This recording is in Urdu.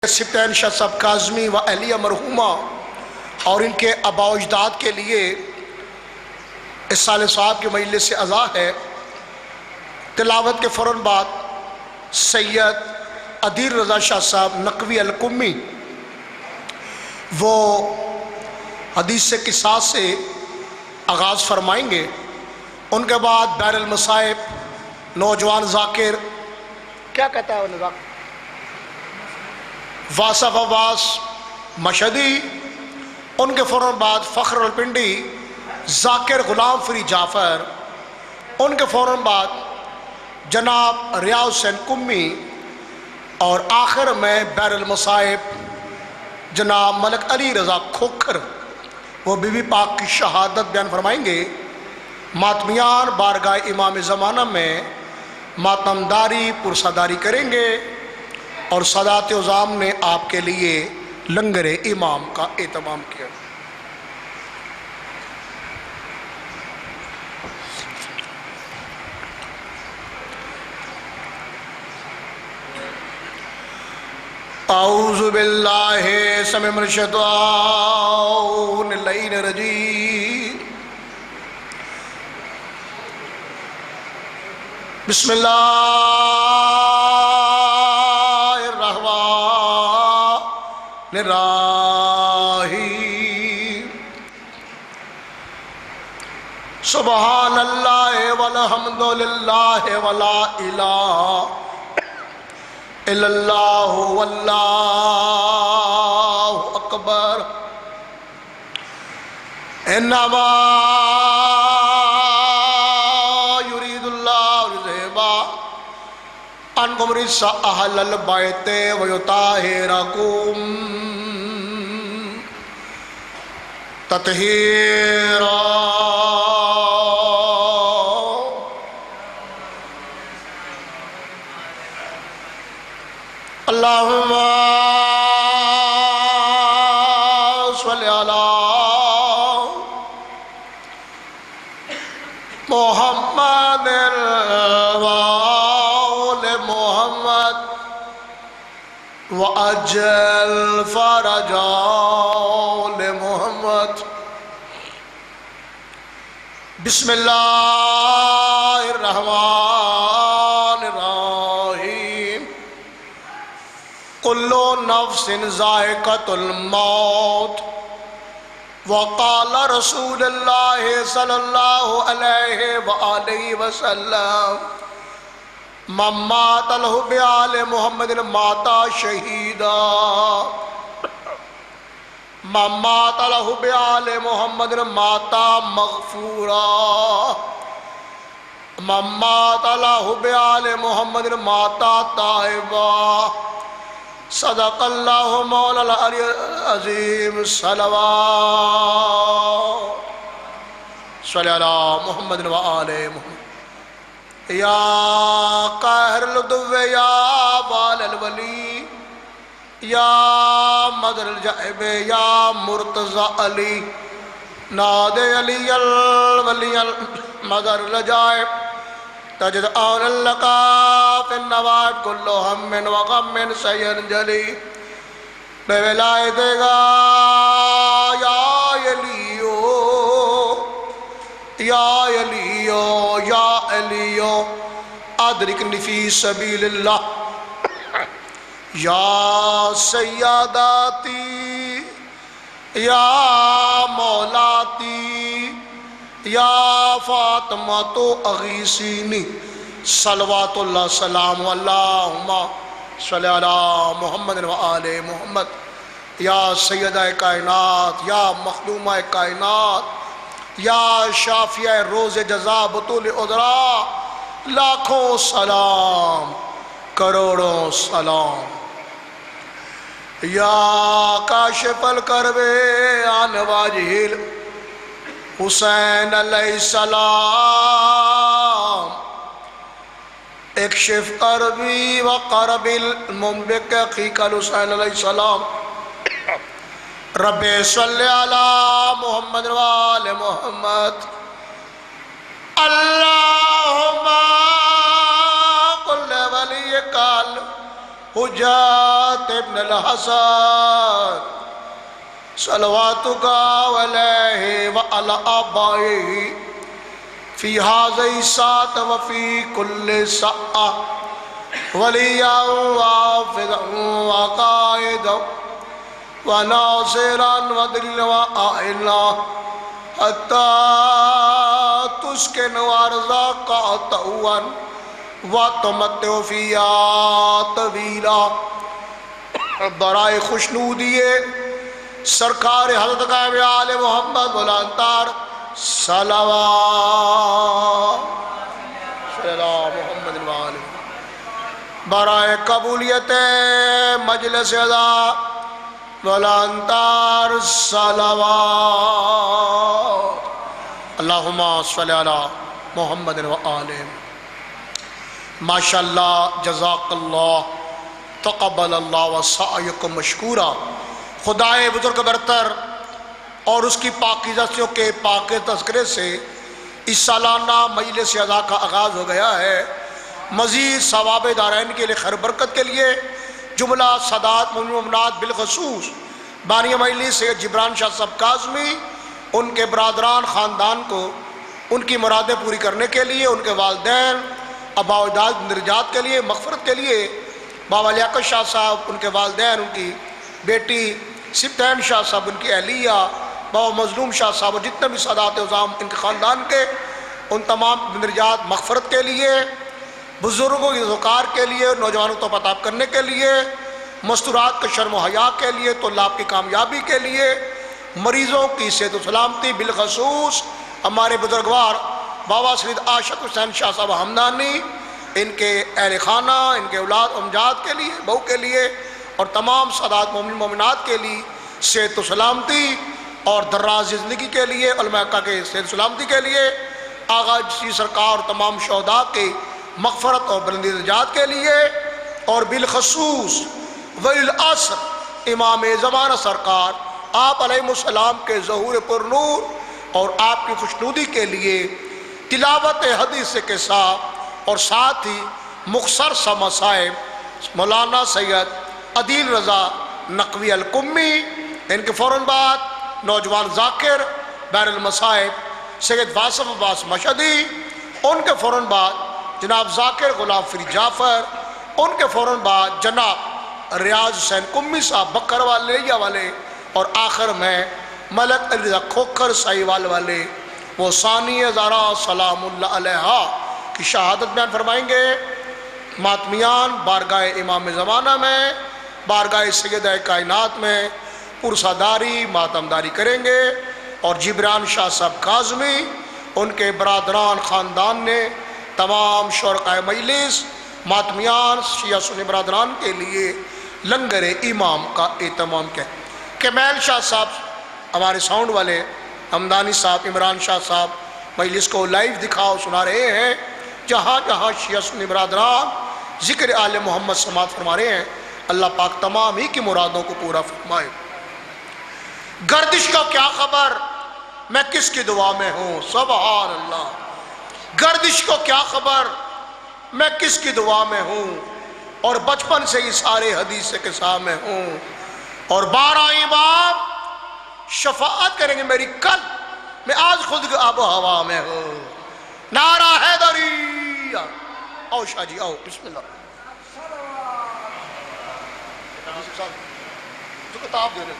سبتین شاہ صاحب کاظمی و اہلیہ مرحومہ اور ان کے آباء و اجداد کے لیے اس سال صاحب کے مجلس سے عزا ہے۔ تلاوت کے فوراً بعد سید عدیر رضا شاہ صاحب نقوی القمی وہ حدیث قصاص سے آغاز فرمائیں گے۔ ان کے بعد بیر المصائب نوجوان ذاکر کیا کہتا ہے انہیں واصف عباس مشہدی، ان کے فوراً بعد فخر الپنڈی ذاکر غلام فری جعفر، ان کے فوراً بعد جناب ریاض حسین قمی، اور آخر میں بیر المصائب جناب ملک علی رضا کھوکھر وہ بی بی پاک کی شہادت بیان فرمائیں گے۔ ماتمیان بارگاہ امام زمانہ میں ماتمداری پرساداری کریں گے، اور سادات عظام نے آپ کے لیے لنگر امام کا اہتمام کیا۔ اعوذ باللہ سمیع من الشیطان الرجیم، بسم اللہ الرحمن الرحیم، سبحان اللہ والحمد للہ ولا الہ الا اللہ واللہ اکبر، انما یرید اللہ لذہبا عنکم الرجس اہل البیت ویطہرکم تطہیرا۔ اللہم صلی علی محمد وآل محمد وعجل فرج آل محمد۔ بسم اللہ الرحمن الرحیم، کل نفس ذائقۃ الموت، وقال رسول اللہ صلی اللہ علیہ وآلہ وسلم، من مات له بآل محمد مات شہیدا، من مات له بآل محمد مات مغفورا، من مات له بآل محمد مات تائبا۔ صدق اللہ مولا العلی العظیم، صلوات صلی علی محمد وآل محمد۔ یا قاہر العدو یا وال الولی، یا مدر الجائب یا مرتضی علی، ناد علی الولی مدر الجائب، تجد آن لکا فی النوائب کل ہم وغم سینجلی، بے ولایت گا یا علیو یا علیو یا علیو، ادرکنی فی سبیل اللہ، یا سیاداتی یا مولاتی یا فاطمہ تو اغیثینی، صلوات اللہ سلام اللہم صلی علی محمد وآل محمد۔ یا سیدہ کائنات، یا مخدومہ کائنات، یا شافیہ روز جزا بطول عذرا، لاکھوں سلام کروڑوں سلام۔ یا کاشف الکرب عن واجہ حسین علیہ السلام، اکشف کربی وقرب المنبک اخیک الحسین علیہ السلام، رب صلی علی محمد وآل محمد۔ اللہم قل ولی کال حجات ابن الحسن صلواتک علیہ وعلی آبائہ فی هذه الساعة وفي كل ساعة وليا وحافظا وقائدا وناصرا ودلا وعائلا حتى تسكن أرضك طوعا وتمتع فيها طويلا. برائے خوشنودی سرکار حضرت قائم آل محمد بلندتر صلوات صلی اللہ محمد وآلہ. برائے قبولیت مجلس ادا بلندتر صلوات اللہم صلی علی محمد وآلہ. ماشاءاللہ جزاک اللہ تقبل اللہ وسعیکم مشکورا. خدائے بزرگ برتر اور اس کی پاکیزیوں کے پاک تذکرے سے اس سالانہ مجلس ادا کا آغاز ہو گیا ہے. مزید ثواب دارین کے لیے خیر برکت کے لیے جملہ سادات مومنات بالخصوص بانی مجلس سید جبران شاہ صاحب کاظمی ان کے برادران خاندان کو ان کی مرادیں پوری کرنے کے لیے، ان کے والدین ابا و اجداد نرجات کے لیے مغفرت کے لیے، بابا لیاقت شاہ صاحب ان کے والدین، ان کی بیٹی سبتین شاہ صاحب ان کی اہلیہ، بابا مظلوم شاہ صاحب اور جتنے بھی سادات عظام ان کے خاندان کے، ان تمام نرجات مغفرت کے لیے، بزرگوں کی ذکار کے لیے، نوجوانوں کو پتاب کرنے کے لیے، مستورات کے شرم و حیا کے لیے، طلاب کی کامیابی کے لیے، مریضوں کی صحت و سلامتی بالخصوص ہمارے بزرگوار بابا سید عاشق حسین شاہ صاحب ہمدانی ان کے اہل خانہ، ان کے اولاد امجاد کے لیے، بہو کے لیے اور تمام سادات مومن مومنات کے لیے صحت و سلامتی اور دراز زندگی کے لیے، علماء کا کے صحت و سلامتی کے لیے، آغا جی سرکار اور تمام شہداء کے مغفرت اور بلندی درجات کے لیے، اور بالخصوص ولی العصر امام زمانہ سرکار آپ علیہ السلام کے ظہور پر نور اور آپ کی خوشنودی کے لیے تلاوت حدیث کے ساتھ اور ساتھ ہی مختصر سا مصائب مولانا سید عدیل رضا نقوی القمی، ان کے فوراً بعد نوجوان ذاکر بیر المصائب سید واصف عباس مشہدی، ان کے فوراً بعد جناب ذاکر غلام فرید جعفر، ان کے فوراً بعد جناب ریاض حسین قمی صاحب بکر والے والے، اور آخر میں ملک علی رضا کھوکھر سائیوال والے وہ ثانی زارا سلام اللہ علیہ کی شہادت بیان فرمائیں گے. ماتمیان بارگاہ امام زمانہ میں، بارگاہ سیدہ کائنات میں پرساداری ماتمداری کریں گے، اور جبران شاہ صاحب کاظمی ان کے برادران خاندان نے تمام شرکاء مجلس ماتمیان شیعہ سنی برادران کے لیے لنگر امام کا اہتمام کیا. کمیل شاہ صاحب ہمارے ساؤنڈ والے، ہمدانی صاحب، عمران شاہ صاحب مجلس کو لائیو دکھاؤ سنا رہے ہیں. جہاں جہاں شیعہ سنی برادران ذکر آل محمد سماعت فرما رہے ہیں، اللہ پاک تمام ہی کی مرادوں کو پورا فرمائے. گردش کا کیا خبر، میں کس کی دعا میں ہوں، سبحان اللہ. گردش کو کیا خبر، میں کس کی دعا میں ہوں، اور بچپن سے ہی سارے حدیث کے ساتھ میں ہوں، اور 12 امام شفاعت کریں گے میری کل، میں آج خود آب و ہوا میں ہوں. نعرہ حیدری. آؤ شاہ جی آؤ، بسم اللہ. کتاب دے رہے